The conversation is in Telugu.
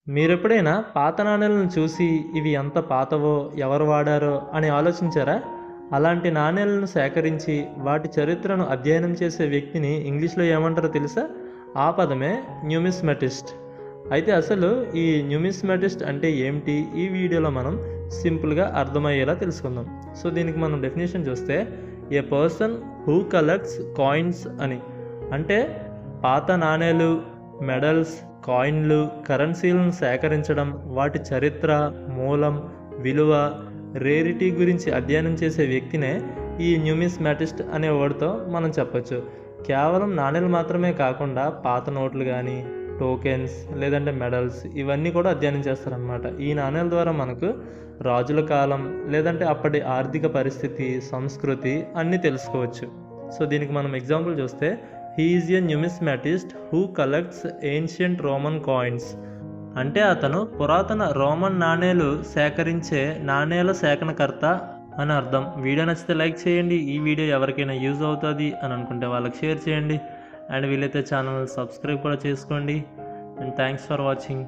మీరెప్పుడైనా పాత నాణేలను చూసి ఇవి ఎంత పాతవో ఎవరు వాడారో అని ఆలోచించారా? అలాంటి నాణేలను సేకరించి వాటి చరిత్రను అధ్యయనం చేసే వ్యక్తిని ఇంగ్లీష్లో ఏమంటారో తెలుసా? ఆ పదమే న్యూమిస్మెటిస్ట్. అయితే అసలు ఈ న్యూమిస్మెటిస్ట్ అంటే ఏమిటి? ఈ వీడియోలో మనం సింపుల్గా అర్థమయ్యేలా తెలుసుకుందాం. సో దీనికి మనం డెఫినేషన్ చూస్తే, ఏ పర్సన్ హూ కలెక్ట్స్ కాయిన్స్ అని. అంటే పాత నాణేలు, మెడల్స్, కాయిన్లు, కరెన్సీలను సేకరించడం, వాటి చరిత్ర, మూలం, విలువ, రేరిటీ గురించి అధ్యయనం చేసే వ్యక్తినే ఈ న్యూమిస్మాటిస్ట్ అనే వర్డ్తో మనం చెప్పచ్చు. కేవలం నాణేలు మాత్రమే కాకుండా పాత నోట్లు కానీ, టోకెన్స్, లేదంటే మెడల్స్, ఇవన్నీ కూడా అధ్యయనం చేస్తారనమాట. ఈ నాణేల ద్వారా మనకు రాజుల కాలం, లేదంటే అప్పటి ఆర్థిక పరిస్థితి, సంస్కృతి అన్నీ తెలుసుకోవచ్చు. సో దీనికి మనం ఎగ్జాంపుల్ చూస్తే, he is a numismatist who collects ancient Roman coins. అంటే అతను పురాతన రోమన్ నాణేలు సేకరించే నాణేల సేకరణకర్త అని అర్థం. వీడియో నచ్చితే లైక్ చేయండి. ఈ వీడియో ఎవరికైనా యూజ్ అవుతుంది అని అనుకుంటే వాళ్ళకి షేర్ చేయండి. అండ్ వీలైతే ఛానల్ సబ్స్క్రైబ్ కూడా చేసుకోండి. And thanks for watching.